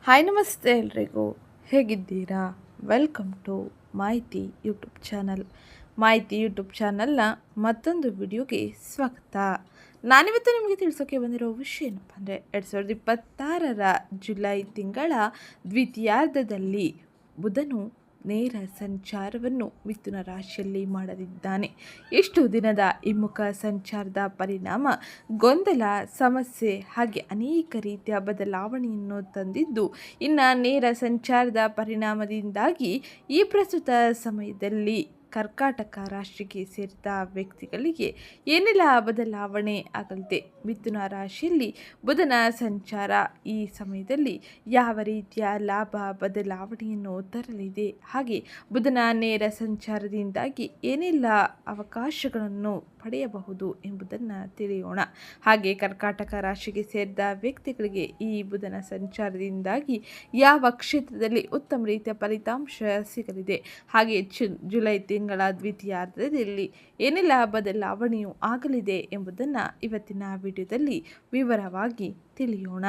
Hi ನಮಸ್ತೆ ಎಲ್ರಿಗೂ, ಹೇಗಿದ್ದೀರಾ? ವೆಲ್ಕಮ್ ಟು ಮಾಹಿತಿ ಯೂಟ್ಯೂಬ್ ಚಾನಲ್. ಮಾಹಿತಿ ಯೂಟ್ಯೂಬ್ ಚಾನಲ್ನ ಮತ್ತೊಂದು ವಿಡಿಯೋಗೆ ಸ್ವಾಗತ. ನಾನಿವತ್ತು ನಿಮಗೆ ತಿಳಿಸೋಕೆ ಬಂದಿರೋ ವಿಷಯ ಏನಪ್ಪ ಅಂದರೆ 2026 ಜುಲೈ ತಿಂಗಳ ದ್ವಿತೀಯಾರ್ಧದಲ್ಲಿ ಬುಧನು ನೇರ ಸಂಚಾರವನ್ನು ಮಿಥುನ ರಾಶಿಯಲ್ಲಿ ಮಾಡಲಿದ್ದಾನೆ. ಎಷ್ಟು ದಿನದ ಹಿಮ್ಮುಖ ಸಂಚಾರದ ಪರಿಣಾಮ ಗೊಂದಲ, ಸಮಸ್ಯೆ ಹಾಗೆ ಅನೇಕ ರೀತಿಯ ಬದಲಾವಣೆಯನ್ನು ತಂದಿದ್ದು, ಇನ್ನು ನೇರ ಸಂಚಾರದ ಪರಿಣಾಮದಿಂದಾಗಿ ಈ ಪ್ರಸ್ತುತ ಸಮಯದಲ್ಲಿ ಕರ್ಕಾಟಕ ರಾಶಿಗೆ ಸೇರಿದ ವ್ಯಕ್ತಿಗಳಿಗೆ ಏನೆಲ್ಲ ಬದಲಾವಣೆ ಆಗಲಿದೆ, ಮಿಥುನ ರಾಶಿಯಲ್ಲಿ ಬುಧನ ಸಂಚಾರ ಈ ಸಮಯದಲ್ಲಿ ಯಾವ ರೀತಿಯ ಲಾಭ ಬದಲಾವಣೆಯನ್ನು ತರಲಿದೆ, ಹಾಗೆ ಬುಧನ ನೇರ ಸಂಚಾರದಿಂದಾಗಿ ಏನೆಲ್ಲ ಅವಕಾಶಗಳನ್ನು ಪಡೆಯಬಹುದು ಎಂಬುದನ್ನು ತಿಳಿಯೋಣ. ಹಾಗೆ ಕರ್ಕಾಟಕ ರಾಶಿಗೆ ಸೇರಿದ ವ್ಯಕ್ತಿಗಳಿಗೆ ಈ ಬುಧನ ಸಂಚಾರದಿಂದಾಗಿ ಯಾವ ಕ್ಷೇತ್ರದಲ್ಲಿ ಉತ್ತಮ ರೀತಿಯ ಫಲಿತಾಂಶ ಸಿಗಲಿದೆ, ಹಾಗೆ ಜುಲೈ ತಿಂಗಳ ದ್ವಿತೀಯಾರ್ಧದಲ್ಲಿ ಏನೆಲ್ಲ ಬದಲಾವಣೆಯು ಆಗಲಿದೆ ಎಂಬುದನ್ನು ಇವತ್ತಿನ ವಿಡಿಯೋದಲ್ಲಿ ವಿವರವಾಗಿ ತಿಳಿಯೋಣ.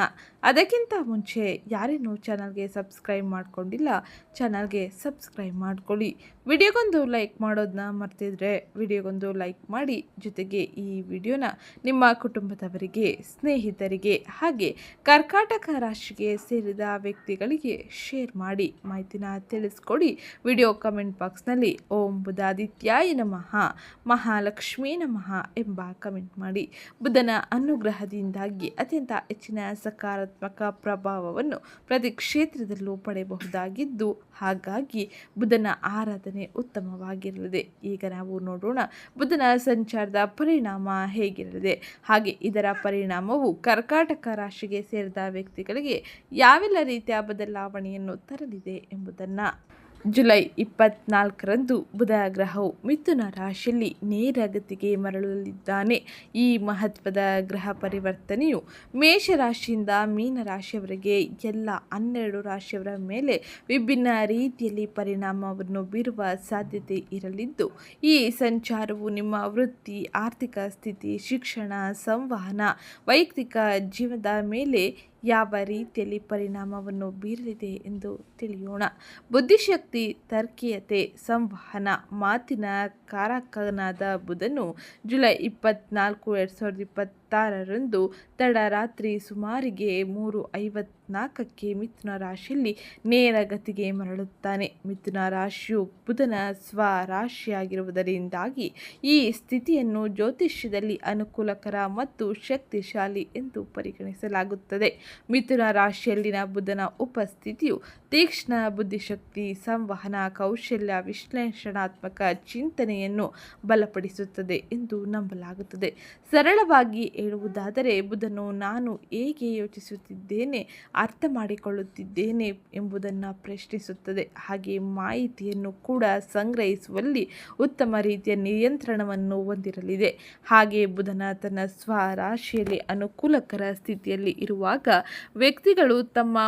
ಅದಕ್ಕಿಂತ ಮುಂಚೆ ಯಾರೇನೂ ಚಾನಲ್ಗೆ ಸಬ್ಸ್ಕ್ರೈಬ್ ಮಾಡ್ಕೊಂಡಿಲ್ಲ, ಚಾನಲ್ಗೆ ಸಬ್ಸ್ಕ್ರೈಬ್ ಮಾಡ್ಕೊಳ್ಳಿ. ವಿಡಿಯೋಗೊಂದು ಲೈಕ್ ಮಾಡೋದನ್ನ ಮರ್ತಿದ್ರೆ ವಿಡಿಯೋಗೊಂದು ಲೈಕ್ ಮಾಡಿ, ಜೊತೆಗೆ ಈ ವಿಡಿಯೋನ ನಿಮ್ಮ ಕುಟುಂಬದವರಿಗೆ, ಸ್ನೇಹಿತರಿಗೆ ಹಾಗೆ ಕರ್ಕಾಟಕ ರಾಶಿಗೆ ಸೇರಿದ ವ್ಯಕ್ತಿಗಳಿಗೆ ಶೇರ್ ಮಾಡಿ ಮಾಹಿತಿನ ತಿಳಿಸ್ಕೊಡಿ. ವಿಡಿಯೋ ಕಮೆಂಟ್ ಬಾಕ್ಸ್ನಲ್ಲಿ ಓಂ ಬುಧಾದಿತ್ಯಾಯ ನಮಃ, ಮಹಾಲಕ್ಷ್ಮೀ ನಮಃ ಎಂಬ ಕಮೆಂಟ್ ಮಾಡಿ. ಬುಧನ ಅನುಗ್ರಹದಿಂದಾಗಿ ಅತ್ಯಂತ ಹೆಚ್ಚಿನ ಸಕಾರಾತ್ಮಕ ಪ್ರಭಾವವನ್ನು ಪ್ರತಿ ಕ್ಷೇತ್ರದಲ್ಲೂ ಪಡೆಯಬಹುದಾಗಿದ್ದು, ಹಾಗಾಗಿ ಬುಧನ ಆರಾಧನೆ ಉತ್ತಮವಾಗಿರಲಿದೆ. ಈಗ ನಾವು ನೋಡೋಣ ಬುಧನ ಸಂಚಾರದ ಪರಿಣಾಮ ಹೇಗಿರಲಿದೆ, ಹಾಗೆ ಇದರ ಪರಿಣಾಮವು ಕರ್ಕಾಟಕ ರಾಶಿಗೆ ಸೇರಿದ ವ್ಯಕ್ತಿಗಳಿಗೆ ಯಾವೆಲ್ಲ ರೀತಿಯ ಬದಲಾವಣೆಯನ್ನು ತರಲಿದೆ ಎಂಬುದನ್ನು. ಜುಲೈ 24ರಂದು ಬುಧ ಗ್ರಹವು ಮಿಥುನ ರಾಶಿಯಲ್ಲಿ ನೇರಗತಿಗೆ ಮರಳಲಿದ್ದಾನೆ. ಈ ಮಹತ್ವದ ಗ್ರಹ ಪರಿವರ್ತನೆಯು ಮೇಷರಾಶಿಯಿಂದ ಮೀನ ರಾಶಿಯವರೆಗೆ ಎಲ್ಲ 12 ರಾಶಿಯವರ ಮೇಲೆ ವಿಭಿನ್ನ ರೀತಿಯಲ್ಲಿ ಪರಿಣಾಮವನ್ನು ಬೀರುವ ಸಾಧ್ಯತೆ ಇರಲಿದ್ದು, ಈ ಸಂಚಾರವು ನಿಮ್ಮ ವೃತ್ತಿ, ಆರ್ಥಿಕ ಸ್ಥಿತಿ, ಶಿಕ್ಷಣ, ಸಂವಹನ, ವೈಯಕ್ತಿಕ ಜೀವನದ ಮೇಲೆ ಯಾವ ರೀತಿಯಲ್ಲಿ ಪರಿಣಾಮವನ್ನು ಬೀರಲಿದೆ ಎಂದು ತಿಳಿಯೋಣ. ಬುದ್ಧಿಶಕ್ತಿ, ತರ್ಕೀಯತೆ, ಸಂವಹನ, ಮಾತಿನ ಕಾರಕನಾದ ಬುಧನು ಜುಲೈ 24, 2026ರಂದು ತಡರಾತ್ರಿ ಸುಮಾರಿಗೆ 3:54ಕ್ಕೆ ಮಿಥುನ ರಾಶಿಯಲ್ಲಿ ನೇರಗತಿಗೆ ಮರಳುತ್ತಾನೆ. ಮಿಥುನ ರಾಶಿಯು ಬುಧನ ಸ್ವರಾಶಿಯಾಗಿರುವುದರಿಂದಾಗಿ ಈ ಸ್ಥಿತಿಯನ್ನು ಜ್ಯೋತಿಷ್ಯದಲ್ಲಿ ಅನುಕೂಲಕರ ಮತ್ತು ಶಕ್ತಿಶಾಲಿ ಎಂದು ಪರಿಗಣಿಸಲಾಗುತ್ತದೆ. ಮಿಥುನ ರಾಶಿಯಲ್ಲಿನ ಬುಧನ ಉಪಸ್ಥಿತಿಯು ತೀಕ್ಷ್ಣ ಬುದ್ಧಿಶಕ್ತಿ, ಸಂವಹನ ಕೌಶಲ್ಯ, ವಿಶ್ಲೇಷಣಾತ್ಮಕ ಚಿಂತನೆಯನ್ನು ಬಲಪಡಿಸುತ್ತದೆ ಎಂದು ನಂಬಲಾಗುತ್ತದೆ. ಸರಳವಾಗಿ ಹೇಳುವುದಾದರೆ, ಬುಧನು ನಾನು ಹೇಗೆ ಯೋಚಿಸುತ್ತಿದ್ದೇನೆ, ಅರ್ಥ ಮಾಡಿಕೊಳ್ಳುತ್ತಿದ್ದೇನೆ ಎಂಬುದನ್ನು ಪ್ರಶ್ನಿಸುತ್ತದೆ. ಹಾಗೆ ಮಾಹಿತಿಯನ್ನು ಕೂಡ ಸಂಗ್ರಹಿಸುವಲ್ಲಿ ಉತ್ತಮ ರೀತಿಯ ನಿಯಂತ್ರಣವನ್ನು ಹೊಂದಿರಲಿದೆ. ಹಾಗೆ ಬುಧನ ತನ್ನ ಸ್ವರಾಶಿಯಲ್ಲಿ ಅನುಕೂಲಕರ ಸ್ಥಿತಿಯಲ್ಲಿ ಇರುವಾಗ ವ್ಯಕ್ತಿಗಳು ತಮ್ಮ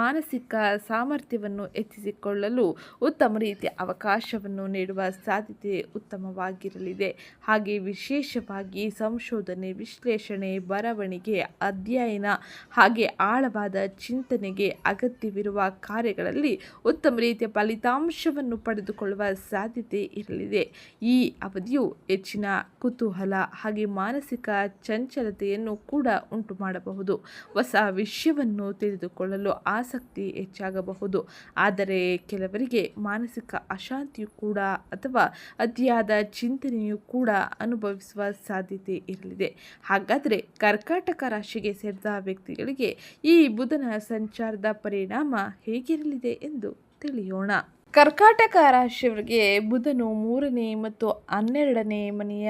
ಮಾನಸಿಕ ಸಾಮರ್ಥ್ಯವನ್ನು ಹೆಚ್ಚಿಸಿಕೊಳ್ಳಲು ಉತ್ತಮ ರೀತಿಯ ಅವಕಾಶವನ್ನು ನೀಡುವ ಸಾಧ್ಯತೆ ಉತ್ತಮವಾಗಿರಲಿದೆ. ಹಾಗೆ ವಿಶೇಷವಾಗಿ ಸಂಶೋಧನೆ, ವಿಶ್ಲೇಷಣೆ, ಬರವಣಿಗೆ, ಅಧ್ಯಯನ ಹಾಗೆ ಆಳವಾದ ಚಿಂತನೆಗೆ ಅಗತ್ಯವಿರುವ ಕಾರ್ಯಗಳಲ್ಲಿ ಉತ್ತಮ ರೀತಿಯ ಫಲಿತಾಂಶವನ್ನು ಪಡೆದುಕೊಳ್ಳುವ ಸಾಧ್ಯತೆ ಇರಲಿದೆ. ಈ ಅವಧಿಯು ಹೆಚ್ಚಿನ ಕುತೂಹಲ ಹಾಗೆ ಮಾನಸಿಕ ಚಂಚಲತೆಯನ್ನು ಕೂಡ ಉಂಟು ಮಾಡಬಹುದು. ಹೊಸ ವಿಷಯವನ್ನು ತಿಳಿದುಕೊಳ್ಳಲು ಆಸಕ್ತಿ ಹೆಚ್ಚಾಗಬಹುದು, ಆದರೆ ಕೆಲವರಿಗೆ ಮಾನಸಿಕ ಅಶಾಂತಿಯು ಕೂಡ ಅಥವಾ ಅತಿಯಾದ ಚಿಂತನೆಯು ಕೂಡ ಅನುಭವಿಸುವ ಸಾಧ್ಯತೆ ಇರಲಿದೆ. ಹಾಗಾದರೆ ಕರ್ಕಾಟಕ ರಾಶಿಗೆ ಸೇರಿದ ವ್ಯಕ್ತಿಗಳಿಗೆ ಈ ಬುಧನ ಸಂಚಾರದ ಪರಿಣಾಮ ಹೇಗಿರಲಿದೆ ಎಂದು ತಿಳಿಯೋಣ. ಕರ್ಕಾಟಕ ರಾಶಿಯವರಿಗೆ ಬುಧನು 3ನೇ ಮತ್ತು 12ನೇ ಮನೆಯ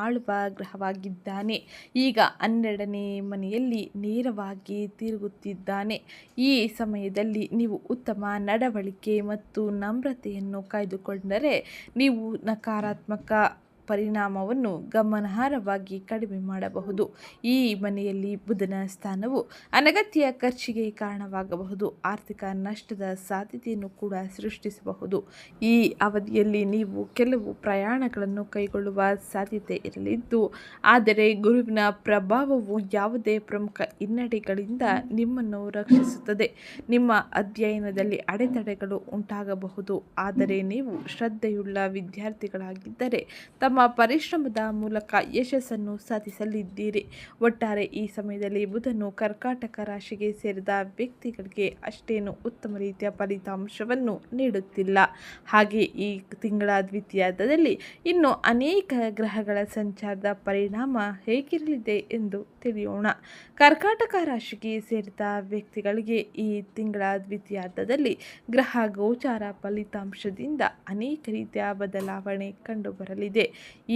ಆಳುವ ಗ್ರಹವಾಗಿದ್ದಾನೆ. ಈಗ 12ನೇ ಮನೆಯಲ್ಲಿ ನೇರವಾಗಿ ತಿರುಗುತ್ತಿದ್ದಾನೆ. ಈ ಸಮಯದಲ್ಲಿ ನೀವು ಉತ್ತಮ ನಡವಳಿಕೆ ಮತ್ತು ನಮ್ರತೆಯನ್ನು ಕಾಯ್ದುಕೊಂಡರೆ ನೀವು ನಕಾರಾತ್ಮಕ ಪರಿಣಾಮವನ್ನು ಗಮನಾರ್ಹವಾಗಿ ಕಡಿಮೆ ಮಾಡಬಹುದು. ಈ ಮನೆಯಲ್ಲಿ ಬುಧನ ಸ್ಥಾನವು ಅನಗತ್ಯ ಖರ್ಚಿಗೆ ಕಾರಣವಾಗಬಹುದು, ಆರ್ಥಿಕ ನಷ್ಟದ ಸಾಧ್ಯತೆಯನ್ನು ಕೂಡ ಸೃಷ್ಟಿಸಬಹುದು. ಈ ಅವಧಿಯಲ್ಲಿ ನೀವು ಕೆಲವು ಪ್ರಯಾಣಗಳನ್ನು ಕೈಗೊಳ್ಳುವ ಸಾಧ್ಯತೆ ಇರಲಿದ್ದು, ಆದರೆ ಗುರುವಿನ ಪ್ರಭಾವವು ಯಾವುದೇ ಪ್ರಮುಖ ಹಿನ್ನಡೆಗಳಿಂದ ನಿಮ್ಮನ್ನು ರಕ್ಷಿಸುತ್ತದೆ. ನಿಮ್ಮ ಅಧ್ಯಯನದಲ್ಲಿ ಅಡೆತಡೆಗಳು ಉಂಟಾಗಬಹುದು, ಆದರೆ ನೀವು ಶ್ರದ್ಧೆಯುಳ್ಳ ವಿದ್ಯಾರ್ಥಿಗಳಾಗಿದ್ದರೆ ತಮ್ಮ ಪರಿಶ್ರಮದ ಮೂಲಕ ಯಶಸ್ಸನ್ನು ಸಾಧಿಸಲಿದ್ದೀರಿ. ಒಟ್ಟಾರೆ ಈ ಸಮಯದಲ್ಲಿ ಬುಧನು ಕರ್ಕಾಟಕ ರಾಶಿಗೆ ಸೇರಿದ ವ್ಯಕ್ತಿಗಳಿಗೆ ಅಷ್ಟೇನು ಉತ್ತಮ ರೀತಿಯ ಫಲಿತಾಂಶವನ್ನು ನೀಡುತ್ತಿಲ್ಲ. ಹಾಗೆ ಈ ತಿಂಗಳ ದ್ವಿತೀಯಾರ್ಧದಲ್ಲಿ ಇನ್ನು ಅನೇಕ ಗ್ರಹಗಳ ಸಂಚಾರದ ಪರಿಣಾಮ ಹೇಗಿರಲಿದೆ ಎಂದು ತಿಳಿಯೋಣ. ಕರ್ಕಾಟಕ ರಾಶಿಗೆ ಸೇರಿದ ವ್ಯಕ್ತಿಗಳಿಗೆ ಈ ತಿಂಗಳ ದ್ವಿತೀಯಾರ್ಧದಲ್ಲಿ ಗ್ರಹ ಗೋಚಾರ ಫಲಿತಾಂಶದಿಂದ ಅನೇಕ ರೀತಿಯ ಬದಲಾವಣೆ ಕಂಡುಬರಲಿದೆ.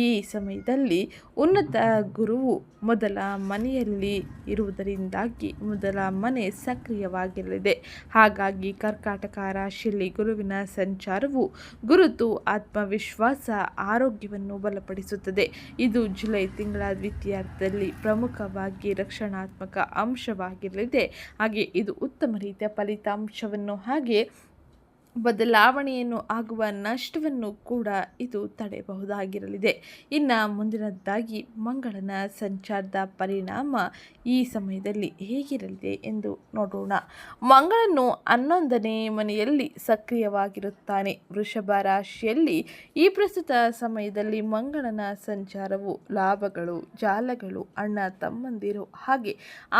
ಈ ಸಮಯದಲ್ಲಿ ಉನ್ನತ ಗುರುವು ಮೊದಲ ಮನೆಯಲ್ಲಿ ಇರುವುದರಿಂದಾಗಿ ಮೊದಲ ಮನೆ ಸಕ್ರಿಯವಾಗಿರಲಿದೆ. ಹಾಗಾಗಿ ಕರ್ಕಾಟಕ ರಾಶಿಯಲ್ಲಿ ಗುರುವಿನ ಸಂಚಾರವು ಗುರುತು, ಆತ್ಮವಿಶ್ವಾಸ, ಆರೋಗ್ಯವನ್ನು ಬಲಪಡಿಸುತ್ತದೆ. ಇದು ಜುಲೈ ತಿಂಗಳ ದ್ವಿತೀಯಾರ್ಧದಲ್ಲಿ ಪ್ರಮುಖವಾಗಿ ರಕ್ಷಣಾತ್ಮಕ ಅಂಶವಾಗಿರಲಿದೆ. ಹಾಗೆ ಇದು ಉತ್ತಮ ರೀತಿಯ ಫಲಿತಾಂಶವನ್ನು ಹಾಗೆ ಬದಲಾವಣೆಯನ್ನು ಆಗುವ ನಷ್ಟವನ್ನು ಕೂಡ ಇದು ತಡೆಯಬಹುದಾಗಿರಲಿದೆ. ಇನ್ನು ಮುಂದಿನದ್ದಾಗಿ ಮಂಗಳನ ಸಂಚಾರದ ಪರಿಣಾಮ ಈ ಸಮಯದಲ್ಲಿ ಹೇಗಿರಲಿದೆ ಎಂದು ನೋಡೋಣ. ಮಂಗಳನು 11ನೇ ಮನೆಯಲ್ಲಿ ಸಕ್ರಿಯವಾಗಿರುತ್ತಾನೆ. ವೃಷಭ ರಾಶಿಯಲ್ಲಿ ಈ ಪ್ರಸ್ತುತ ಸಮಯದಲ್ಲಿ ಮಂಗಳನ ಸಂಚಾರವು ಲಾಭಗಳು, ಜಾಲಗಳು, ಅಣ್ಣ ತಮ್ಮಂದಿರು ಹಾಗೆ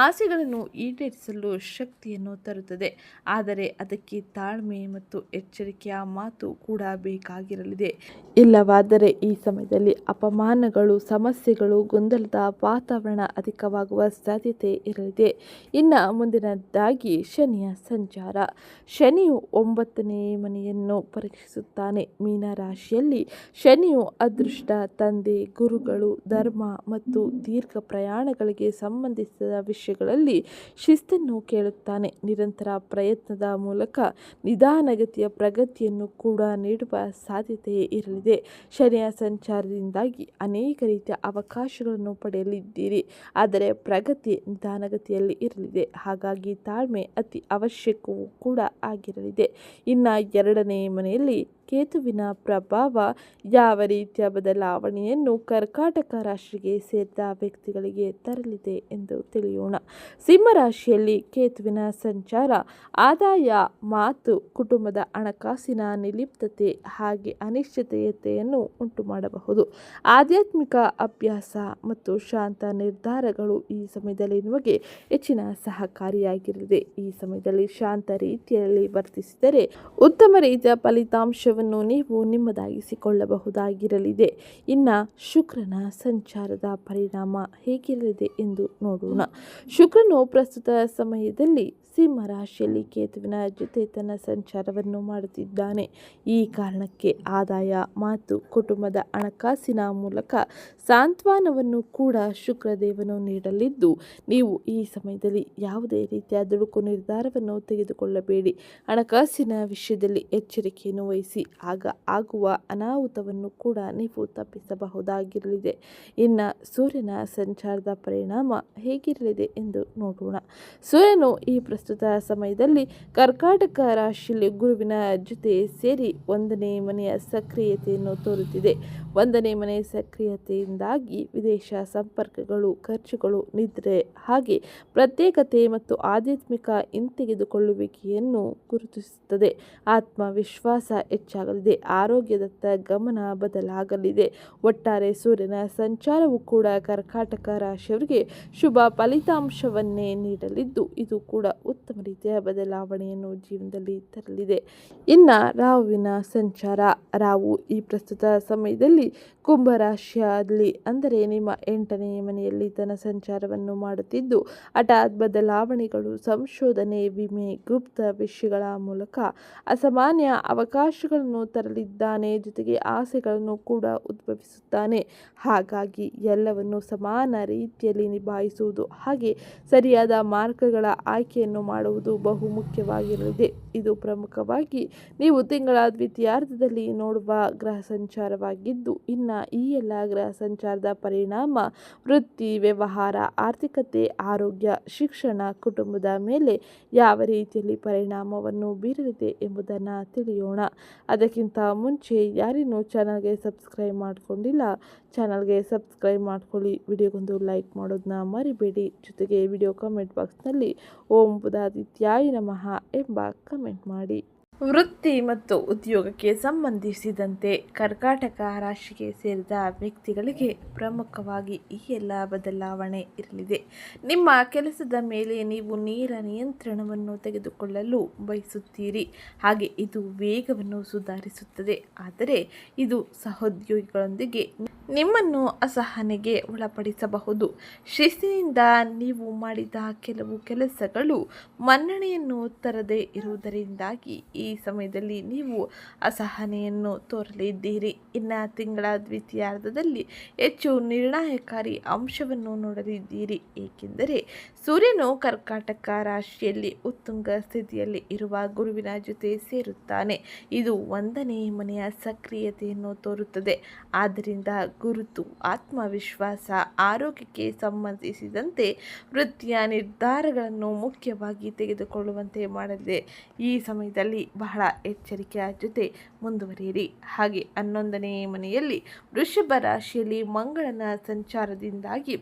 ಆಸೆಗಳನ್ನು ಈಡೇರಿಸಲು ಶಕ್ತಿಯನ್ನು ತರುತ್ತದೆ. ಆದರೆ ಅದಕ್ಕೆ ತಾಳ್ಮೆ ಮತ್ತು ಎಚ್ಚರಿಕೆಯ ಮಾತು ಕೂಡ ಬೇಕಾಗಿರಲಿದೆ. ಇಲ್ಲವಾದರೆ ಈ ಸಮಯದಲ್ಲಿ ಅಪಮಾನಗಳು, ಸಮಸ್ಯೆಗಳು, ಗೊಂದಲದ ವಾತಾವರಣ ಅಧಿಕವಾಗುವ ಸಾಧ್ಯತೆ ಇರಲಿದೆ. ಇನ್ನು ಮುಂದಿನದಾಗಿ ಶನಿಯ ಸಂಚಾರ. ಶನಿಯು 9ನೇ ಮನೆಯನ್ನು ಪರೀಕ್ಷಿಸುತ್ತಾನೆ. ಮೀನ ರಾಶಿಯಲ್ಲಿ ಶನಿಯು ಅದೃಷ್ಟ, ತಂದೆ, ಗುರುಗಳು, ಧರ್ಮ ಮತ್ತು ದೀರ್ಘ ಪ್ರಯಾಣಗಳಿಗೆ ಸಂಬಂಧಿಸಿದ ವಿಷಯಗಳಲ್ಲಿ ಶಿಸ್ತನ್ನು ಕೇಳುತ್ತಾನೆ. ನಿರಂತರ ಪ್ರಯತ್ನದ ಮೂಲಕ ನಿಧಾನಗತಿಯ ಪ್ರಗತಿಯನ್ನು ಕೂಡ ನೀಡುವ ಸಾಧ್ಯತೆ ಇರಲಿದೆ. ಶನಿಯ ಸಂಚಾರದಿಂದಾಗಿ ಅನೇಕ ರೀತಿಯ ಅವಕಾಶಗಳನ್ನು ಪಡೆಯಲಿದ್ದೀರಿ, ಆದರೆ ಪ್ರಗತಿ ನಿಧಾನಗತಿಯಲ್ಲಿ ಇರಲಿದೆ. ಹಾಗಾಗಿ ತಾಳ್ಮೆ ಅತಿ ಅವಶ್ಯಕವೂ ಕೂಡ ಆಗಿರಲಿದೆ. ಇನ್ನು 2ನೇ ಮನೆಯಲ್ಲಿ ಕೇತುವಿನ ಪ್ರಭಾವ ಯಾವ ರೀತಿಯ ಬದಲಾವಣೆಯನ್ನು ಕರ್ಕಾಟಕ ರಾಶಿಗೆ ಸೇರಿದ ವ್ಯಕ್ತಿಗಳಿಗೆ ತರಲಿದೆ ಎಂದು ತಿಳಿಯೋಣ. ಸಿಂಹರಾಶಿಯಲ್ಲಿ ಕೇತುವಿನ ಸಂಚಾರ ಆದಾಯ, ಮಾತು, ಕುಟುಂಬದ ಹಣಕಾಸಿನ ನಿರ್ಲಿಪ್ತತೆ ಹಾಗೆ ಅನಿಶ್ಚಿತತೆಯನ್ನು ಉಂಟು ಮಾಡಬಹುದು. ಆಧ್ಯಾತ್ಮಿಕ ಅಭ್ಯಾಸ ಮತ್ತು ಶಾಂತ ನಿರ್ಧಾರಗಳು ಈ ಸಮಯದಲ್ಲಿ ನಿಮಗೆ ಹೆಚ್ಚಿನ ಸಹಕಾರಿಯಾಗಿರಲಿದೆ. ಈ ಸಮಯದಲ್ಲಿ ಶಾಂತ ರೀತಿಯಲ್ಲಿ ವರ್ತಿಸಿದರೆ ಉತ್ತಮ ರೀತಿಯ ಫಲಿತಾಂಶವನ್ನು ನೀವು ನಿಮ್ಮದಾಗಿಸಿಕೊಳ್ಳಬಹುದಾಗಿರಲಿದೆ. ಇನ್ನು ಶುಕ್ರನ ಸಂಚಾರದ ಪರಿಣಾಮ ಹೇಗಿರಲಿದೆ ಎಂದು ನೋಡೋಣ. ಶುಕ್ರನು ಪ್ರಸ್ತುತ ಸಮಯದಲ್ಲಿ ಸಿಂಹ ರಾಶಿಯಲ್ಲಿ ಕೇತುವಿನ ಜೊತೆ ತನ್ನ ಸಂಚಾರವನ್ನು ಮಾಡುತ್ತಿದ್ದಾನೆ. ಈ ಕಾರಣಕ್ಕೆ ಆದಾಯ, ಮಾತು, ಕುಟುಂಬದ ಹಣಕಾಸಿನ ಮೂಲಕ ಸಾಂತ್ವನವನ್ನು ಕೂಡ ಶುಕ್ರದೇವನು ನೀಡಲಿದ್ದು, ನೀವು ಈ ಸಮಯದಲ್ಲಿ ಯಾವುದೇ ರೀತಿಯ ದುಡುಕು ನಿರ್ಧಾರವನ್ನು ತೆಗೆದುಕೊಳ್ಳಬೇಡಿ. ಹಣಕಾಸಿನ ವಿಷಯದಲ್ಲಿ ಎಚ್ಚರಿಕೆಯನ್ನು ವಹಿಸಿ, ಆಗ ಆಗುವ ಅನಾಹುತವನ್ನು ಕೂಡ ನೀವು ತಪ್ಪಿಸಬಹುದಾಗಿರಲಿದೆ. ಇನ್ನು ಸೂರ್ಯನ ಸಂಚಾರದ ಪರಿಣಾಮ ಹೇಗಿರಲಿದೆ ಎಂದು ನೋಡೋಣ. ಸೂರ್ಯನು ಈ ಪ್ರಸ್ತುತ ಸಮಯದಲ್ಲಿ ಕರ್ಕಾಟಕ ರಾಶಿಯಲ್ಲಿ ಗುರುವಿನ ಜೊತೆ ಸೇರಿ 1ನೇ ಮನೆಯ ಸಕ್ರಿಯತೆಯನ್ನು ತೋರುತ್ತಿದೆ. 1ನೇ ಮನೆಯ ಸಕ್ರಿಯತೆಯಿಂದಾಗಿ ವಿದೇಶ ಸಂಪರ್ಕಗಳು, ಖರ್ಚುಗಳು, ನಿದ್ರೆ ಹಾಗೆ ಪ್ರತ್ಯೇಕತೆ ಮತ್ತು ಆಧ್ಯಾತ್ಮಿಕ ಹಿಂತೆಗೆದುಕೊಳ್ಳುವಿಕೆಯನ್ನು ಗುರುತಿಸುತ್ತದೆ. ಆತ್ಮವಿಶ್ವಾಸ ಹೆಚ್ಚಾಗಲಿದೆ. ಆರೋಗ್ಯದತ್ತ ಗಮನ ಬದಲಾಗಲಿದೆ. ಒಟ್ಟಾರೆ ಸೂರ್ಯನ ಸಂಚಾರವು ಕೂಡ ಕರ್ಕಾಟಕ ರಾಶಿಯವರಿಗೆ ಶುಭ ಫಲಿತಾಂಶವನ್ನೇ ನೀಡಲಿದ್ದು, ಇದು ಕೂಡ ಉತ್ತಮ ರೀತಿಯ ಬದಲಾವಣೆಯನ್ನು ಜೀವನದಲ್ಲಿ ತರಲಿದೆ. ಇನ್ನು ರಾಹುವಿನ ಸಂಚಾರ. ರಾಹು ಈ ಪ್ರಸ್ತುತ ಸಮಯದಲ್ಲಿ ಕುಂಭರಾಶಿಯಲ್ಲಿ ಅಂದರೆ ನಿಮ್ಮ 8ನೇ ಮನೆಯಲ್ಲಿ ತನ್ನ ಸಂಚಾರವನ್ನು ಮಾಡುತ್ತಿದ್ದು, ಹಠಾತ್ ಬದಲಾವಣೆಗಳು, ಸಂಶೋಧನೆ, ವಿಮೆ, ಗುಪ್ತ ವಿಷಯಗಳ ಮೂಲಕ ಅಸಾಮಾನ್ಯ ಅವಕಾಶಗಳನ್ನು ತರಲಿದ್ದಾನೆ. ಜೊತೆಗೆ ಆಸೆಗಳನ್ನು ಕೂಡ ಉದ್ಭವಿಸುತ್ತಾನೆ. ಹಾಗಾಗಿ ಎಲ್ಲವನ್ನು ಸಮಾನ ರೀತಿಯಲ್ಲಿ ನಿಭಾಯಿಸುವುದು ಹಾಗೆ ಸರಿಯಾದ ಮಾರ್ಗಗಳ ಆಯ್ಕೆಯನ್ನು ಪರಿಹಾರವನ್ನು ಮಾಡುವುದು ಬಹು ಮುಖ್ಯವಾಗಿರಲಿದೆ. ಇದು ಪ್ರಮುಖವಾಗಿ ನೀವು ತಿಂಗಳ ದ್ವಿತೀಯಾರ್ಧದಲ್ಲಿ ನೋಡುವ ಗ್ರಹ ಸಂಚಾರವಾಗಿದ್ದು, ಇನ್ನು ಈ ಎಲ್ಲ ಗ್ರಹ ಸಂಚಾರದ ಪರಿಣಾಮ ವೃತ್ತಿ, ವ್ಯವಹಾರ, ಆರ್ಥಿಕತೆ, ಆರೋಗ್ಯ, ಶಿಕ್ಷಣ, ಕುಟುಂಬದ ಮೇಲೆ ಯಾವ ರೀತಿಯಲ್ಲಿ ಪರಿಣಾಮವನ್ನು ಬೀರಲಿದೆ ಎಂಬುದನ್ನು ತಿಳಿಯೋಣ. ಅದಕ್ಕಿಂತ ಮುಂಚೆ ಯಾರಿನ್ನೂ ಚಾನಲ್ಗೆ ಸಬ್ಸ್ಕ್ರೈಬ್ ಮಾಡಿಕೊಂಡಿಲ್ಲ, ಚಾನಲ್ಗೆ ಸಬ್ಸ್ಕ್ರೈಬ್ ಮಾಡ್ಕೊಳ್ಳಿ. ವಿಡಿಯೋಗೊಂದು ಲೈಕ್ ಮಾಡೋದನ್ನ ಮರಿಬೇಡಿ. ಜೊತೆಗೆ ವಿಡಿಯೋ ಕಮೆಂಟ್ ಬಾಕ್ಸ್ನಲ್ಲಿ ಓಂ ಬುಧಾದಿತ್ಯಾಯ ನಮಃ ಎಂಬ ಕಮೆಂಟ್ ಮಾಡಿ. ವೃತ್ತಿ ಮತ್ತು ಉದ್ಯೋಗಕ್ಕೆ ಸಂಬಂಧಿಸಿದಂತೆ ಕರ್ಕಾಟಕ ರಾಶಿಗೆ ಸೇರಿದ ವ್ಯಕ್ತಿಗಳಿಗೆ ಪ್ರಮುಖವಾಗಿ ಈ ಎಲ್ಲ ಬದಲಾವಣೆ ಇರಲಿದೆ. ನಿಮ್ಮ ಕೆಲಸದ ಮೇಲೆ ನೀವು ನೇರ ನಿಯಂತ್ರಣವನ್ನು ತೆಗೆದುಕೊಳ್ಳಲು ಬಯಸುತ್ತೀರಿ. ಹಾಗೆ ಇದು ವೇಗವನ್ನು ಸುಧಾರಿಸುತ್ತದೆ. ಆದರೆ ಇದು ಸಹೋದ್ಯೋಗಿಗಳೊಂದಿಗೆ ನಿಮ್ಮನ್ನು ಅಸಹನೆಗೆ ಒಳಪಡಿಸಬಹುದು. ಶಿಸ್ತಿನಿಂದ ನೀವು ಮಾಡಿದ ಕೆಲವು ಕೆಲಸಗಳು ಮನ್ನಣೆಯನ್ನು ತರದೇ ಇರುವುದರಿಂದಾಗಿ ಈ ಸಮಯದಲ್ಲಿ ನೀವು ಅಸಹನೆಯನ್ನು ತೋರಲಿದ್ದೀರಿ. ಇನ್ನು ತಿಂಗಳ ದ್ವಿತೀಯಾರ್ಧದಲ್ಲಿ ಹೆಚ್ಚು ನಿರ್ಣಾಯಕಾರಿ ಅಂಶವನ್ನು ನೋಡಲಿದ್ದೀರಿ. ಏಕೆಂದರೆ ಸೂರ್ಯನು ಕರ್ಕಾಟಕ ರಾಶಿಯಲ್ಲಿ ಉತ್ತುಂಗ ಸ್ಥಿತಿಯಲ್ಲಿ ಇರುವ ಗುರುವಿನ ಜೊತೆ ಸೇರುತ್ತಾನೆ. ಇದು 1ನೇ ಮನೆಯ ಸಕ್ರಿಯತೆಯನ್ನು ತೋರುತ್ತದೆ. ಆದ್ದರಿಂದ ಗುರುತು, ಆತ್ಮವಿಶ್ವಾಸ, ಆರೋಗ್ಯಕ್ಕೆ ಸಂಬಂಧಿಸಿದಂತೆ ವೃತ್ತಿಯ ನಿರ್ಧಾರಗಳನ್ನು ಮುಖ್ಯವಾಗಿ ತೆಗೆದುಕೊಳ್ಳುವಂತೆ ಮಾಡಲಿದೆ. ಈ ಸಮಯದಲ್ಲಿ ಬಹಳ ಎಚ್ಚರಿಕೆಯ ಜೊತೆ ಮುಂದುವರಿಯಿರಿ. ಹಾಗೆ 11ನೇ ಮನೆಯಲ್ಲಿ ವೃಷಭ ರಾಶಿಯಲ್ಲಿ ಮಂಗಳನ ಸಂಚಾರದಿಂದಾಗಿ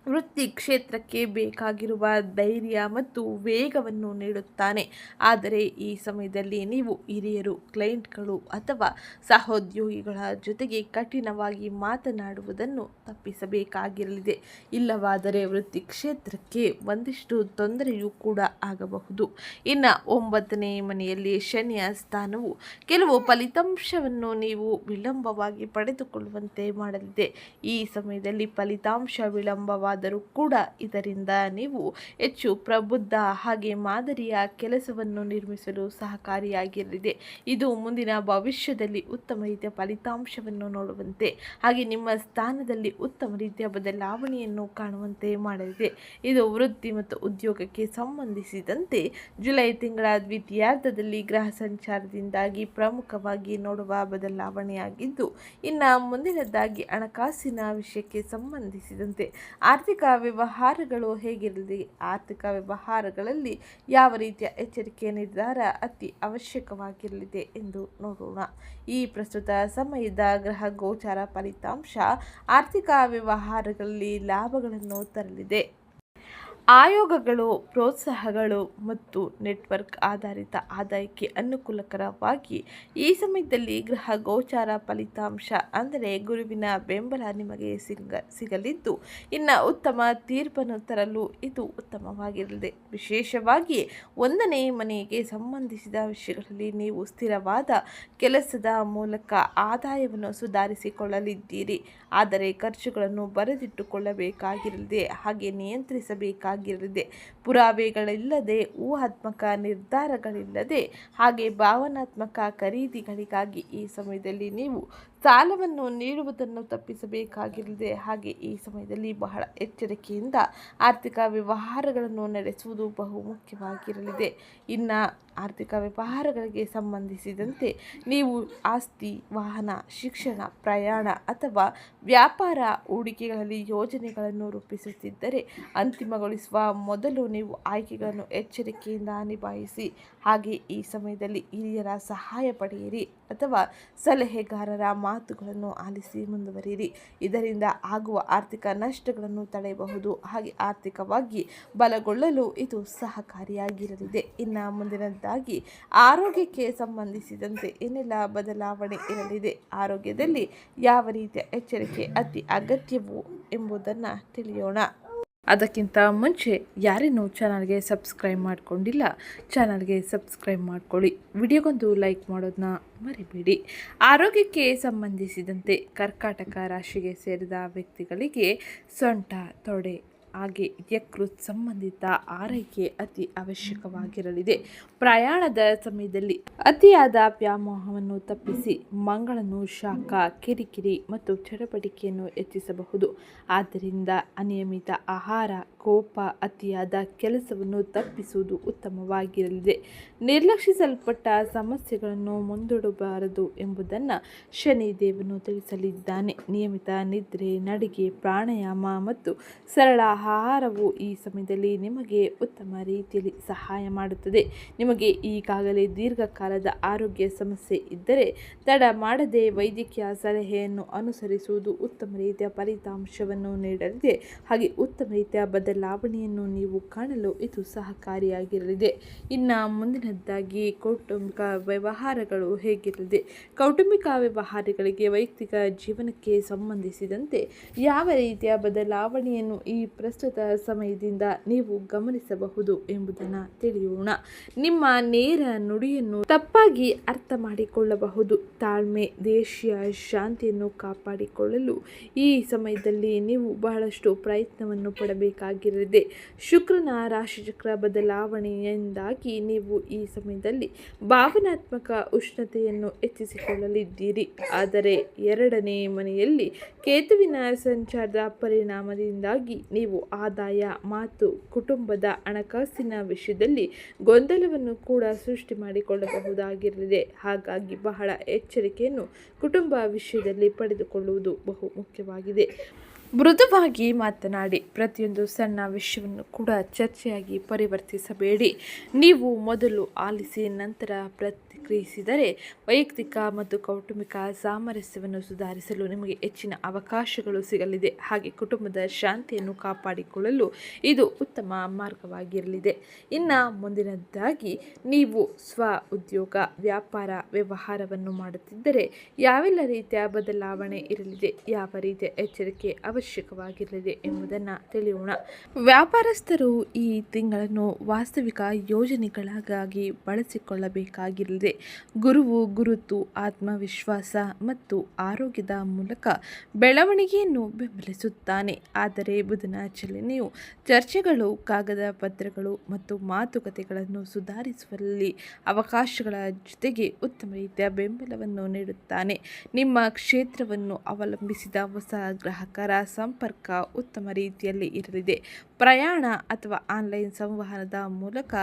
ವೃತ್ತಿ ಕ್ಷೇತ್ರಕ್ಕೆ ಬೇಕಾಗಿರುವ ಧೈರ್ಯ ಮತ್ತು ವೇಗವನ್ನು ನೀಡುತ್ತಾನೆ. ಆದರೆ ಈ ಸಮಯದಲ್ಲಿ ನೀವು ಹಿರಿಯರು, ಕ್ಲೈಂಟ್ಗಳು ಅಥವಾ ಸಹೋದ್ಯೋಗಿಗಳ ಜೊತೆಗೆ ಕಠಿಣವಾಗಿ ಮಾತನಾಡುವುದನ್ನು ತಪ್ಪಿಸಬೇಕಾಗಿರಲಿದೆ. ಇಲ್ಲವಾದರೆ ವೃತ್ತಿ ಕ್ಷೇತ್ರಕ್ಕೆ ಒಂದಿಷ್ಟು ತೊಂದರೆಯೂ ಕೂಡ ಆಗಬಹುದು. ಇನ್ನು 9ನೇ ಮನೆಯಲ್ಲಿ ಶನಿಯ ಸ್ಥಾನವು ಕೆಲವು ಫಲಿತಾಂಶವನ್ನು ನೀವು ವಿಳಂಬವಾಗಿ ಪಡೆದುಕೊಳ್ಳುವಂತೆ ಮಾಡಲಿದೆ. ಈ ಸಮಯದಲ್ಲಿ ಫಲಿತಾಂಶ ವಿಳಂಬವಾದರೂ ಕೂಡ ಇದರಿಂದ ನೀವು ಹೆಚ್ಚು ಪ್ರಬುದ್ಧ ಹಾಗೆ ಮಾದರಿಯ ಕೆಲಸವನ್ನು ನಿರ್ಮಿಸಲು ಸಹಕಾರಿಯಾಗಿರಲಿದೆ. ಇದು ಮುಂದಿನ ಭವಿಷ್ಯದಲ್ಲಿ ಉತ್ತಮ ರೀತಿಯ ಫಲಿತಾಂಶವನ್ನು ನೋಡುವಂತೆ ಹಾಗೆ ನಿಮ್ಮ ಸ್ಥಾನದಲ್ಲಿ ಉತ್ತಮ ರೀತಿಯ ಬದಲಾವಣೆಯನ್ನು ಕಾಣುವಂತೆ ಮಾಡಲಿದೆ. ಇದು ವೃತ್ತಿ ಮತ್ತು ಉದ್ಯೋಗಕ್ಕೆ ಸಂಬಂಧಿಸಿದಂತೆ ಜುಲೈ ತಿಂಗಳ ದ್ವಿತೀಯಾರ್ಧದಲ್ಲಿ ಗ್ರಹ ಸಂಚಾರದಿಂದಾಗಿ ಪ್ರಮುಖವಾಗಿ ನೋಡುವ ಬದಲಾವಣೆಯಾಗಿದ್ದು, ಇನ್ನು ಮುಂದಿನದಾಗಿ ಹಣಕಾಸಿನ ವಿಷಯಕ್ಕೆ ಸಂಬಂಧಿಸಿದಂತೆ ಆರ್ಥಿಕ ವ್ಯವಹಾರಗಳು ಹೇಗಿರಲಿದೆ, ಆರ್ಥಿಕ ವ್ಯವಹಾರಗಳಲ್ಲಿ ಯಾವ ರೀತಿಯ ಎಚ್ಚರಿಕೆಯ ನಿರ್ಧಾರ ಅತಿ ಅವಶ್ಯಕವಾಗಿರಲಿದೆ ಎಂದು ನೋಡೋಣ. ಈ ಪ್ರಸ್ತುತ ಸಮಯದ ಗ್ರಹ ಗೋಚಾರ ಫಲಿತಾಂಶ ಆರ್ಥಿಕ ವ್ಯವಹಾರಗಳಲ್ಲಿ ಲಾಭಗಳನ್ನು ತರಲಿದೆ. ಆಯೋಗಗಳು, ಪ್ರೋತ್ಸಾಹಗಳು ಮತ್ತು ನೆಟ್ವರ್ಕ್ ಆಧಾರಿತ ಆದಾಯಕ್ಕೆ ಅನುಕೂಲಕರವಾಗಿ ಈ ಸಮಯದಲ್ಲಿ ಗ್ರಹ ಗೋಚಾರ ಫಲಿತಾಂಶ ಅಂದರೆ ಗುರುವಿನ ಬೆಂಬಲ ನಿಮಗೆ ಸಿಗಲಿದ್ದು, ಇನ್ನು ಉತ್ತಮ ತೀರ್ಪನ್ನು ತರಲು ಇದು ಉತ್ತಮವಾಗಿರಲಿದೆ. ವಿಶೇಷವಾಗಿ 1ನೇ ಮನೆಗೆ ಸಂಬಂಧಿಸಿದ ವಿಷಯಗಳಲ್ಲಿ ನೀವು ಸ್ಥಿರವಾದ ಕೆಲಸದ ಮೂಲಕ ಆದಾಯವನ್ನು ಸುಧಾರಿಸಿಕೊಳ್ಳಲಿದ್ದೀರಿ. ಆದರೆ ಖರ್ಚುಗಳನ್ನು ಬರೆದಿಟ್ಟುಕೊಳ್ಳಬೇಕಾಗಿರಲಿದೆ ಹಾಗೆ ನಿಯಂತ್ರಿಸಬೇಕಾಗಿರಲಿದೆ. ಪುರಾವೆಗಳಿಲ್ಲದೆ, ಊಹಾತ್ಮಕ ನಿರ್ಧಾರಗಳಿಲ್ಲದೆ ಹಾಗೆ ಭಾವನಾತ್ಮಕ ಖರೀದಿಗಳಿಗಾಗಿ ಈ ಸಮಯದಲ್ಲಿ ನೀವು ಸಾಲವನ್ನು ನೀಡುವುದನ್ನು ತಪ್ಪಿಸಬೇಕಾಗಿರಲಿದೆ. ಹಾಗೆ ಈ ಸಮಯದಲ್ಲಿ ಬಹಳ ಎಚ್ಚರಿಕೆಯಿಂದ ಆರ್ಥಿಕ ವ್ಯವಹಾರಗಳನ್ನು ನಡೆಸುವುದು ಬಹು ಮುಖ್ಯವಾಗಿರಲಿದೆ. ಇನ್ನು ಆರ್ಥಿಕ ವ್ಯವಹಾರಗಳಿಗೆ ಸಂಬಂಧಿಸಿದಂತೆ ನೀವು ಆಸ್ತಿ, ವಾಹನ, ಶಿಕ್ಷಣ, ಪ್ರಯಾಣ ಅಥವಾ ವ್ಯಾಪಾರ ಹೂಡಿಕೆಗಳಲ್ಲಿ ಯೋಜನೆಗಳನ್ನು ರೂಪಿಸುತ್ತಿದ್ದರೆ ಅಂತಿಮಗೊಳಿಸುವ ಮೊದಲು ನೀವು ಆಯ್ಕೆಗಳನ್ನು ಎಚ್ಚರಿಕೆಯಿಂದ ನಿಭಾಯಿಸಿ. ಹಾಗೆ ಈ ಸಮಯದಲ್ಲಿ ಹಿರಿಯರ ಸಹಾಯ ಪಡೆಯಿರಿ ಅಥವಾ ಸಲಹೆಗಾರರ ಮಾತುಗಳನ್ನು ಆಲಿಸಿ ಮುಂದುವರಿಯಿರಿ. ಇದರಿಂದ ಆಗುವ ಆರ್ಥಿಕ ನಷ್ಟಗಳನ್ನು ತಡೆಯಬಹುದು ಹಾಗೆ ಆರ್ಥಿಕವಾಗಿ ಬಲಗೊಳ್ಳಲು ಇದು ಸಹಕಾರಿಯಾಗಿರಲಿದೆ. ಇನ್ನು ಮುಂದಿನದಾಗಿ ಆರೋಗ್ಯಕ್ಕೆ ಸಂಬಂಧಿಸಿದಂತೆ ಏನೆಲ್ಲ ಬದಲಾವಣೆ ಇರಲಿದೆ, ಆರೋಗ್ಯದಲ್ಲಿ ಯಾವ ರೀತಿಯ ಎಚ್ಚರಿಕೆ ಅತಿ ಅಗತ್ಯವು ಎಂಬುದನ್ನು ತಿಳಿಯೋಣ. ಅದಕ್ಕಿಂತ ಮುಂಚೆ ಯಾರಿನ್ನೂ ಚಾನಲ್ಗೆ ಸಬ್ಸ್ಕ್ರೈಬ್ ಮಾಡಿಕೊಂಡಿಲ್ಲ, ಚಾನಲ್ಗೆ ಸಬ್ಸ್ಕ್ರೈಬ್ ಮಾಡ್ಕೊಳ್ಳಿ. ವಿಡಿಯೋಗೊಂದು ಲೈಕ್ ಮಾಡೋದನ್ನ ಮರಿಬೇಡಿ. ಆರೋಗ್ಯಕ್ಕೆ ಸಂಬಂಧಿಸಿದಂತೆ ಕರ್ಕಾಟಕ ರಾಶಿಗೆ ಸೇರಿದ ವ್ಯಕ್ತಿಗಳಿಗೆ ಸೊಂಟ, ತೊಡೆ, ಹಾಗೆ ಯಕೃತ್ ಸಂಬಂಧಿತ ಆರೈಕೆ ಅತಿ ಅವಶ್ಯಕವಾಗಿರಲಿದೆ. ಪ್ರಯಾಣದ ಸಮಯದಲ್ಲಿ ಅತಿಯಾದ ವ್ಯಾಮೋಹವನ್ನು ತಪ್ಪಿಸಿ ಮಂಗಳನು ಶಾಖ, ಕಿರಿಕಿರಿ ಮತ್ತು ಚಟಪಟಿಕೆಯನ್ನು ಹೆಚ್ಚಿಸಬಹುದು. ಆದ್ದರಿಂದ ಅನಿಯಮಿತ ಆಹಾರ, ಕೋಪ, ಅತಿಯಾದ ಕೆಲಸವನ್ನು ತಪ್ಪಿಸುವುದು ಉತ್ತಮವಾಗಿರಲಿದೆ. ನಿರ್ಲಕ್ಷಿಸಲ್ಪಟ್ಟ ಸಮಸ್ಯೆಗಳನ್ನು ಮುಂದೂಡಬಾರದು ಎಂಬುದನ್ನು ಶನಿದೇವನು ತಿಳಿಸಲಿದ್ದಾನೆ. ನಿಯಮಿತ ನಿದ್ರೆ, ನಡಿಗೆ, ಪ್ರಾಣಾಯಾಮ ಮತ್ತು ಸರಳ ಆಹಾರವು ಈ ಸಮಯದಲ್ಲಿ ನಿಮಗೆ ಉತ್ತಮ ರೀತಿಯಲ್ಲಿ ಸಹಾಯ ಮಾಡುತ್ತದೆ. ನಿಮಗೆ ಈಗಾಗಲೇ ದೀರ್ಘಕಾಲದ ಆರೋಗ್ಯ ಸಮಸ್ಯೆ ಇದ್ದರೆ ತಡ ಮಾಡದೆ ವೈದ್ಯಕೀಯ ಸಲಹೆಯನ್ನು ಅನುಸರಿಸುವುದು ಉತ್ತಮ ರೀತಿಯ ಫಲಿತಾಂಶವನ್ನು ನೀಡಲಿದೆ. ಹಾಗೆ ಉತ್ತಮ ರೀತಿಯ ಬದಲಾವಣೆಯನ್ನು ನೀವು ಕಾಣಲು ಇದು ಸಹಕಾರಿಯಾಗಿರಲಿದೆ. ಇನ್ನು ಮುಂದಿನದ್ದಾಗಿ ಕೌಟುಂಬಿಕ ವ್ಯವಹಾರಗಳು ಹೇಗಿರಲಿದೆ? ಕೌಟುಂಬಿಕ ವ್ಯವಹಾರಗಳಿಗೆ ವೈಯಕ್ತಿಕ ಜೀವನಕ್ಕೆ ಸಂಬಂಧಿಸಿದಂತೆ ಯಾವ ರೀತಿಯ ಬದಲಾವಣೆಯನ್ನು ಈ ಪ್ರಸ್ತುತ ಸಮಯದಿಂದ ನೀವು ಗಮನಿಸಬಹುದು ಎಂಬುದನ್ನು ತಿಳಿಯೋಣ. ನಿಮ್ಮ ನೇರ ನುಡಿಯನ್ನು ತಪ್ಪಾಗಿ ಅರ್ಥ ಮಾಡಿಕೊಳ್ಳಬಹುದು. ತಾಳ್ಮೆ, ದೇಶೀಯ ಶಾಂತಿಯನ್ನು ಕಾಪಾಡಿಕೊಳ್ಳಲು ಈ ಸಮಯದಲ್ಲಿ ನೀವು ಬಹಳಷ್ಟು ಪ್ರಯತ್ನವನ್ನು ಪಡಬೇಕಾಗಿರಲಿದೆ. ಶುಕ್ರನ ರಾಶಿಚಕ್ರ ಬದಲಾವಣೆಯಿಂದಾಗಿ ನೀವು ಈ ಸಮಯದಲ್ಲಿ ಭಾವನಾತ್ಮಕ ಉಷ್ಣತೆಯನ್ನು ಹೆಚ್ಚಿಸಿಕೊಳ್ಳಲಿದ್ದೀರಿ. ಆದರೆ 2ನೇ ಮನೆಯಲ್ಲಿ ಕೇತುವಿನ ಸಂಚಾರದ ಪರಿಣಾಮದಿಂದಾಗಿ ನೀವು ಆದಾಯ, ಮಾತು, ಕುಟುಂಬದ ಹಣಕಾಸಿನ ವಿಷಯದಲ್ಲಿ ಗೊಂದಲವನ್ನು ಕೂಡ ಸೃಷ್ಟಿ ಮಾಡಿಕೊಳ್ಳಬಹುದಾಗಿರಲಿದೆ. ಹಾಗಾಗಿ ಬಹಳ ಎಚ್ಚರಿಕೆಯನ್ನು ಕುಟುಂಬ ವಿಷಯದಲ್ಲಿ ಪಡೆದುಕೊಳ್ಳುವುದು ಬಹು ಮುಖ್ಯವಾಗಿದೆ. ಮೃದುವಾಗಿ ಮಾತನಾಡಿ. ಪ್ರತಿಯೊಂದು ಸಣ್ಣ ವಿಷಯವನ್ನು ಕೂಡ ಚರ್ಚೆಯಾಗಿ ಪರಿವರ್ತಿಸಬೇಡಿ. ನೀವು ಮೊದಲು ಆಲಿಸಿ ನಂತರ ಪ್ರತಿಕ್ರಿಯಿಸಿದರೆ ವೈಯಕ್ತಿಕ ಮತ್ತು ಕೌಟುಂಬಿಕ ಸಾಮರಸ್ಯವನ್ನು ಸುಧಾರಿಸಲು ನಿಮಗೆ ಹೆಚ್ಚಿನ ಅವಕಾಶಗಳು ಸಿಗಲಿದೆ. ಹಾಗೆ ಕುಟುಂಬದ ಶಾಂತಿಯನ್ನು ಕಾಪಾಡಿಕೊಳ್ಳಲು ಇದು ಉತ್ತಮ ಮಾರ್ಗವಾಗಿರಲಿದೆ. ಇನ್ನು ಮುಂದಿನದ್ದಾಗಿ ನೀವು ಸ್ವ ಉದ್ಯೋಗ, ವ್ಯಾಪಾರ, ವ್ಯವಹಾರವನ್ನು ಮಾಡುತ್ತಿದ್ದರೆ ಯಾವೆಲ್ಲ ರೀತಿಯ ಬದಲಾವಣೆ ಇರಲಿದೆ, ಯಾವ ರೀತಿಯ ಎಚ್ಚರಿಕೆ ಅವಶ್ಯಕವಾಗಿರಲಿದೆ ಎಂಬುದನ್ನು ತಿಳಿಯೋಣ. ವ್ಯಾಪಾರಸ್ಥರು ಈ ತಿಂಗಳನ್ನು ವಾಸ್ತವಿಕ ಯೋಜನೆಗಳಿಗಾಗಿ ಬಳಸಿಕೊಳ್ಳಬೇಕಾಗಿರಲಿದೆ. ಗುರುವು ಗುರುತು, ಆತ್ಮವಿಶ್ವಾಸ ಮತ್ತು ಆರೋಗ್ಯದ ಮೂಲಕ ಬೆಳವಣಿಗೆಯನ್ನು ಬೆಂಬಲಿಸುತ್ತಾನೆ. ಆದರೆ ಬುಧನ ಚಲನೆಯು ಚರ್ಚೆಗಳು, ಕಾಗದ ಪತ್ರಗಳು ಮತ್ತು ಮಾತುಕತೆಗಳನ್ನು ಸುಧಾರಿಸುವಲ್ಲಿ ಅವಕಾಶಗಳ ಜೊತೆಗೆ ಉತ್ತಮ ರೀತಿಯ ಬೆಂಬಲವನ್ನು ನೀಡುತ್ತಾನೆ. ನಿಮ್ಮ ಕ್ಷೇತ್ರವನ್ನು ಅವಲಂಬಿಸಿದ ಹೊಸ ಗ್ರಾಹಕರ ಸಂಪರ್ಕ ಉತ್ತಮ ರೀತಿಯಲ್ಲಿ ಇರಲಿದೆ. ಪ್ರಯಾಣ ಅಥವಾ ಆನ್ಲೈನ್ ಸಂವಹನದ ಮೂಲಕ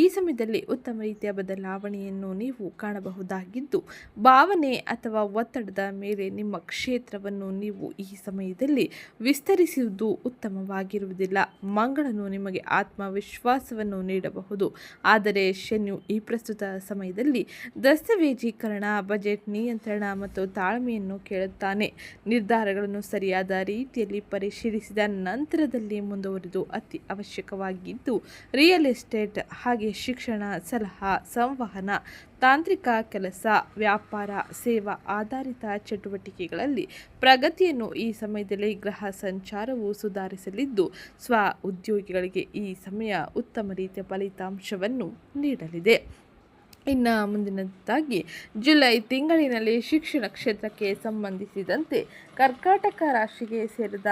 ಈ ಸಮಯದಲ್ಲಿ ಉತ್ತಮ ರೀತಿಯ ಬದಲಾವಣೆಯನ್ನು ನೀವು ಕಾಣಬಹುದಾಗಿದ್ದು, ಭಾವನೆ ಅಥವಾ ಒತ್ತಡದ ಮೇಲೆ ನಿಮ್ಮ ಕ್ಷೇತ್ರವನ್ನು ನೀವು ಈ ಸಮಯದಲ್ಲಿ ವಿಸ್ತರಿಸುವುದು ಉತ್ತಮವಾಗಿರುವುದಿಲ್ಲ. ಮಂಗಳನು ನಿಮಗೆ ಆತ್ಮವಿಶ್ವಾಸವನ್ನು ನೀಡಬಹುದು, ಆದರೆ ಶನಿಯು ಈ ಪ್ರಸ್ತುತ ಸಮಯದಲ್ಲಿ ದಸ್ತಾವೇಜೀಕರಣ, ಬಜೆಟ್ ನಿಯಂತ್ರಣ ಮತ್ತು ತಾಳ್ಮೆಯನ್ನು ಕೇಳುತ್ತಾನೆ. ನಿರ್ಧಾರಗಳನ್ನು ಸರಿಯಾದ ರೀತಿಯಲ್ಲಿ ಪರಿಶೀಲಿಸಿದ ನಂತರದಲ್ಲಿ ಮುಂದುವರಿದು ಅತಿ ಅವಶ್ಯಕವಾಗಿದ್ದು, ರಿಯಲ್ ಎಸ್ಟೇಟ್, ಹಾಗೆ ಶಿಕ್ಷಣ, ಸಲಹಾ, ಸಂವಹನ, ತಾಂತ್ರಿಕ ಕೆಲಸ, ವ್ಯಾಪಾರ, ಸೇವಾ ಆಧಾರಿತ ಚಟುವಟಿಕೆಗಳಲ್ಲಿ ಪ್ರಗತಿಯನ್ನು ಈ ಸಮಯದಲ್ಲಿ ಗ್ರಹ ಸಂಚಾರವು ಸುಧಾರಿಸಲಿದ್ದು, ಸ್ವ ಉದ್ಯೋಗಿಗಳಿಗೆ ಈ ಸಮಯ ಉತ್ತಮ ರೀತಿಯ ಫಲಿತಾಂಶವನ್ನು ನೀಡಲಿದೆ. ಇನ್ನು ಮುಂದಿನದಾಗಿ ಜುಲೈ ತಿಂಗಳಿನಲ್ಲಿ ಶಿಕ್ಷಣ ಕ್ಷೇತ್ರಕ್ಕೆ ಸಂಬಂಧಿಸಿದಂತೆ ಕರ್ಕಾಟಕ ರಾಶಿಗೆ ಸೇರಿದ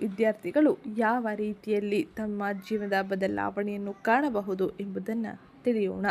ವಿದ್ಯಾರ್ಥಿಗಳು ಯಾವ ರೀತಿಯಲ್ಲಿ ತಮ್ಮ ಜೀವನದ ಬದಲಾವಣೆಯನ್ನು ಕಾಣಬಹುದು ಎಂಬುದನ್ನು ತಿಳಿಯೋಣ.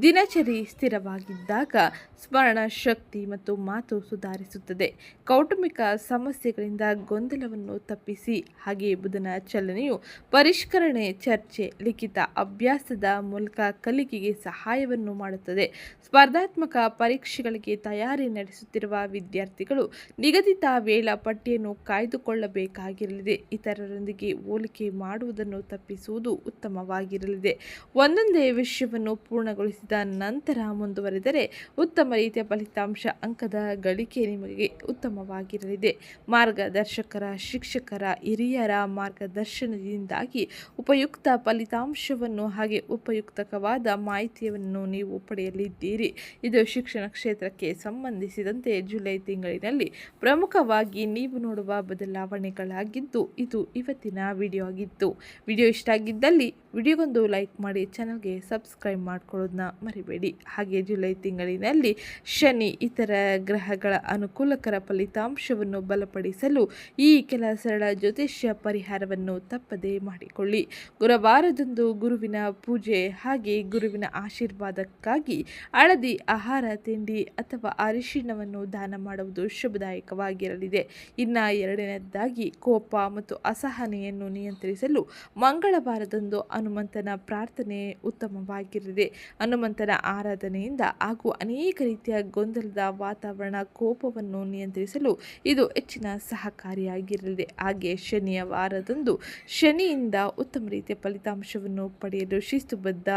ದಿನಚರಿ ಸ್ಥಿರವಾಗಿದ್ದಾಗ ಸ್ಮರಣ ಶಕ್ತಿ ಮತ್ತು ಮಾತು ಸುಧಾರಿಸುತ್ತದೆ. ಕೌಟುಂಬಿಕ ಸಮಸ್ಯೆಗಳಿಂದ ಗೊಂದಲವನ್ನು ತಪ್ಪಿಸಿ. ಹಾಗೆ ಬುಧನ ಚಲನೆಯು ಪರಿಷ್ಕರಣೆ, ಚರ್ಚೆ, ಲಿಖಿತ ಅಭ್ಯಾಸದ ಮೂಲಕ ಕಲಿಕೆಗೆ ಸಹಾಯವನ್ನು ಮಾಡುತ್ತದೆ. ಸ್ಪರ್ಧಾತ್ಮಕ ಪರೀಕ್ಷೆಗಳಿಗೆ ತಯಾರಿ ನಡೆಸುತ್ತಿರುವ ವಿದ್ಯಾರ್ಥಿಗಳು ನಿಗದಿತ ವೇಳಾಪಟ್ಟಿಯನ್ನು ಕಾಯ್ದುಕೊಳ್ಳಬೇಕಾಗಿರಲಿದೆ. ಇತರರೊಂದಿಗೆ ಹೋಲಿಕೆ ಮಾಡುವುದನ್ನು ತಪ್ಪಿಸುವುದು ಉತ್ತಮವಾಗಿರಲಿದೆ. ಒಂದೊಂದೇ ವಿಷಯವನ್ನು ಪೂರ್ಣಗೊಳಿಸಿದ ನಂತರ ಮುಂದುವರೆದರೆ ಉತ್ತಮ ರೀತಿಯ ಫಲಿತಾಂಶ, ಅಂಕದ ಗಳಿಕೆ ನಿಮಗೆ ಉತ್ತಮವಾಗಿರಲಿದೆ. ಮಾರ್ಗದರ್ಶಕರ, ಶಿಕ್ಷಕರ, ಹಿರಿಯರ ಮಾರ್ಗದರ್ಶನದಿಂದಾಗಿ ಉಪಯುಕ್ತ ಫಲಿತಾಂಶವನ್ನು ಹಾಗೆ ಉಪಯುಕ್ತವಾದ ಮಾಹಿತಿಯನ್ನು ನೀವು ಪಡೆಯಲಿದ್ದೀರಿ. ಇದು ಶಿಕ್ಷಣ ಕ್ಷೇತ್ರಕ್ಕೆ ಸಂಬಂಧಿಸಿದಂತೆ ಜುಲೈ ತಿಂಗಳಿನಲ್ಲಿ ಪ್ರಮುಖವಾಗಿ ನೀವು ನೋಡುವ ಬದಲಾವಣೆಗಳಾಗಿದ್ದು, ಇದು ಇವತ್ತಿನ ವಿಡಿಯೋ ಆಗಿತ್ತು. ವಿಡಿಯೋ ಇಷ್ಟ ಆಗಿದ್ದಲ್ಲಿ ವಿಡಿಯೋಗೊಂದು ಲೈಕ್ ಮಾಡಿ, ಚಾನಲ್ಗೆ ಸಬ್ಸ್ಕ್ರೈಬ್ ಸಬ್ಸ್ಕ್ರೈಬ್ ಮಾಡ್ಕೊಳ್ಳೋದನ್ನ ಮರಿಬೇಡಿ. ಹಾಗೆ ಜುಲೈ ತಿಂಗಳಿನಲ್ಲಿ ಶನಿ ಇತರ ಗ್ರಹಗಳ ಅನುಕೂಲಕರ ಫಲಿತಾಂಶವನ್ನು ಬಲಪಡಿಸಲು ಈ ಕೆಲ ಸರಳ ಜ್ಯೋತಿಷ್ಯ ಪರಿಹಾರವನ್ನು ತಪ್ಪದೇ ಮಾಡಿಕೊಳ್ಳಿ. ಗುರುವಾರದಂದು ಗುರುವಿನ ಪೂಜೆ ಹಾಗೆ ಗುರುವಿನ ಆಶೀರ್ವಾದಕ್ಕಾಗಿ ಹಳದಿ ಆಹಾರ ತಿಂಡಿ ಅಥವಾ ಅರಿಶಿಣವನ್ನು ದಾನ ಮಾಡುವುದು ಶುಭದಾಯಕವಾಗಿರಲಿದೆ. ಇನ್ನು ಎರಡನೇದಾಗಿ ಕೋಪ ಮತ್ತು ಅಸಹನೆಯನ್ನು ನಿಯಂತ್ರಿಸಲು ಮಂಗಳವಾರದಂದು ಹನುಮಂತನ ಪ್ರಾರ್ಥನೆ ಉತ್ತಮವಾಗಿರಲಿದೆ. ಹನುಮಂತನ ಆರಾಧನೆಯಿಂದ ಹಾಗೂ ಅನೇಕ ರೀತಿಯ ಗೊಂದಲದ ವಾತಾವರಣ ಕೋಪವನ್ನು ನಿಯಂತ್ರಿಸಲು ಇದು ಹೆಚ್ಚಿನ ಸಹಕಾರಿಯಾಗಿರಲಿದೆ. ಹಾಗೆ ಶನಿಯ ವಾರದಂದು ಶನಿಯಿಂದ ಉತ್ತಮ ರೀತಿಯ ಫಲಿತಾಂಶವನ್ನು ಪಡೆಯಲು ಶಿಸ್ತುಬದ್ಧ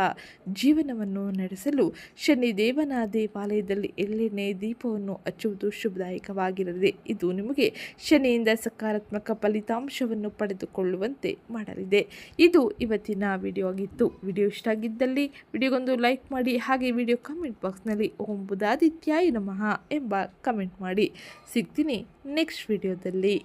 ಜೀವನವನ್ನು ನಡೆಸಲು ಶನಿ ದೇವನ ದೇವಾಲಯದಲ್ಲಿ ಎಳ್ಳೆಣ್ಣೆ ದೀಪವನ್ನು ಹಚ್ಚುವುದು ಶುಭದಾಯಕವಾಗಿರಲಿದೆ. ಇದು ನಿಮಗೆ ಶನಿಯಿಂದ ಸಕಾರಾತ್ಮಕ ಫಲಿತಾಂಶವನ್ನು ಪಡೆದುಕೊಳ್ಳುವಂತೆ ಮಾಡಲಿದೆ. ಇದು ಇವತ್ತಿನ ವಿಡಿಯೋ ಆಗಿತ್ತು. ವಿಡಿಯೋ ಇಷ್ಟ ಆಗಿದ್ದಲ್ಲಿ ವಿಡಿಯೋಗೊಂದು ಲೈಕ್ ಮಾಡಿ. ಹಾಗೆ ವಿಡಿಯೋ ಕಮೆಂಟ್ ಬಾಕ್ಸ್ನಲ್ಲಿ ಓಂ ಬುಧಾದಿತ್ಯಾಯ ನಮಃ ಎಂಬ ಕಮೆಂಟ್ ಮಾಡಿ. ಸಿಗ್ತೀನಿ ನೆಕ್ಸ್ಟ್ ವಿಡಿಯೋದಲ್ಲಿ.